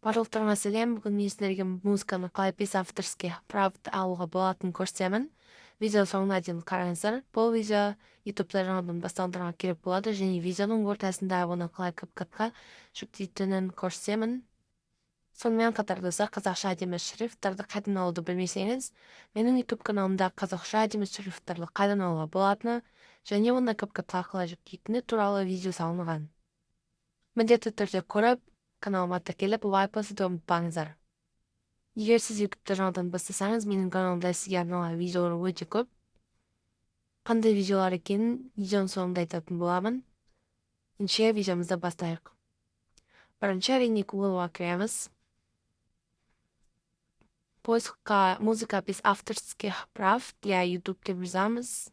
Барлықтарыңа сәлем. Бүгін мен сіздерге музыканы қалай авторских правды алуға болатынын көрсетемін. Видео соңына дейін қараңыздар. Бұл видео ютубта жаңадан бастауға керек болады, және видеоның ортасында оны қалай CapCut'қа жүктейтінін көрсетемін. Сонымен қатар достар, қазақша әдемі шрифттарды қайдан алуды білмесеңіз, менің ютуб каналымда қазақша әдемі шрифттарды қайдан алуға болатыны және оны CapCut'қа қалай жүктейтіні туралы видео салынған. Міндетті түрде көріп, каналыма тіркеліп лайк басуды ұмытпаңыздар. Егер сіз ютубта жаңадан бастасаңыз, менің каналымда сізге арналған видеолар өте көп. Қандай видеолар екенін видеоның соңында айтатын боламын. Ендеше видеомызды бастайық. Бірінші әрине Google'ға кіреміз. Поискқа музыка без авторских прав для ютуб деп жазамыз.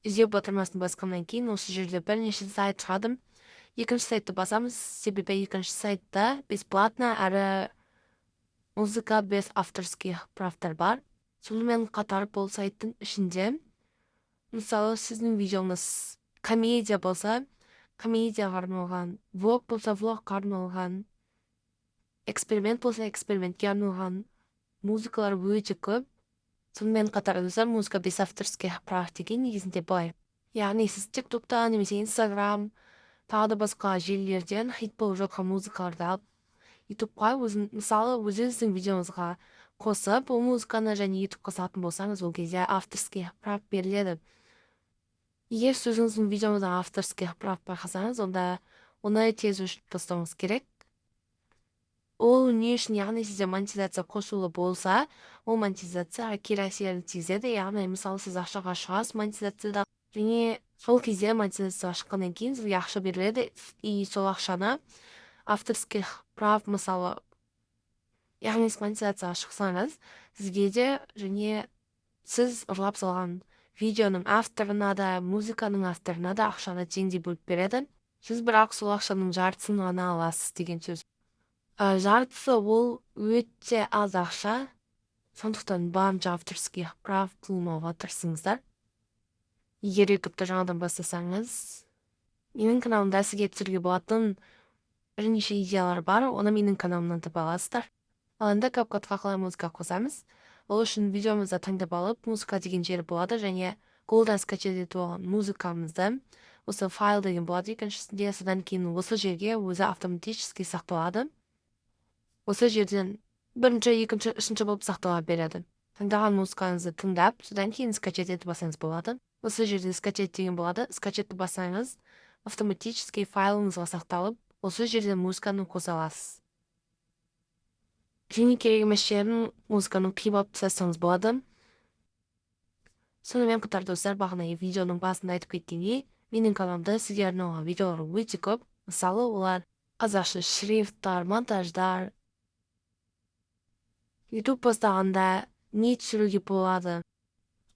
Іздеу батырмасын басқаннан кейін осы жерде бірнеше сайт шығады. Екінші сайтты басамыз, себебі екінші сайтта бесплатно әрі музыка без авторских правтар бар. Сонымен қатар бұл сайттың ішінде, мысалы, сіздің видеоңыз комедия болса, комедияға арналған, влог болса, влогқа арналған, эксперимент болса, экспериментке арналған музыкалар өте көп. Сонымен қатар достар, музыка без авторских прав деген негізінде былай. Яғни сіз тиктоктан немесе инстаграм, тағы да басқа желілерден хит болып жатқан музыкаларды алып, ютубқа мысалы өзіңіздің видеоңызға қосып, ол музыканы және ютубқа салатын болсаңыз, ол кезде авторских прав беріледі. Егер сөзіңіздің видеоңызда авторских прав байқасаңыз, онда оны тез өшіріп тастауыңыз керек. Ол не үшін, яғни сізде монетизация қосулы болса, ол монетизацияға кері әсерін тигізеді. Яғни мысалы сіз ақшаға шығасыз монетизацияда, және сол кезде монетизацияға шыққаннан кейін сізге ақша беріледі, и сол ақшаны авторских прав, мысалы, яғни сіз монетизацияға шықсаңыз, сізге де және сіз ұрлап салған видеоның авторына да, музыканың авторына да ақшаны теңдей бөліп береді. Сіз бірақ сол ақшаның жартысын ғана аласыз деген сөз. Жартысы ол өте аз ақша, сондықтан барынша авторских прав қылмауға тырысыңыздар. Егер ютубта жаңадан бастасаңыз, менің каналымда сізге түсіруге болатын бірнеше идеялар бар, оны менің каналымнан таба аласыздар. Ал енді CapCut'қа қалай музыка қосамыз? Ол үшін видеомызды таңдап алып, музыка деген жері болады, және Google'дан скачать етіп алған музыкамызды осы файл деген болады екіншісінде, содан кейін осы жерге өзі автоматически сақталады. Осы жерден бірінші, екінші, үшінші болып сақтала береді. Таңдаған музыкаңызды тыңдап, содан кейін скачать етіп басаңыз болады. Осы жерде скачать деген болады. Скачатты басаңыз, автоматически файлыңызға сақталып, осы жерден музыканы қоса аласыз. Және керек емес жерін музыканы қиып алып тастасаңыз болады. Сонымен қатар достар, бағана видеоның басында айтып кеткендей, менің каналымда сізге арналған видеолар өте көп. Мысалы, олар қазақша шрифттар, монтаждар, ютуб бастағанда не түсіруге болады,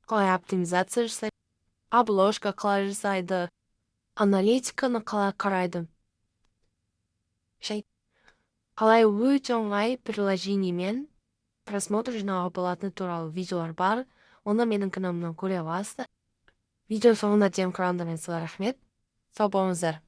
қалай оптимизация жасайды, обложка қалай жасайды, аналитиканы қалай қарайды, қалай өте оңай приложениемен просмотр жинауға болатыны туралы видеолар бар. Оны менің каналымнан көре аласыздар. Видео соңына дейін қарағандарыңызға рахмет. Сау болыңыздар.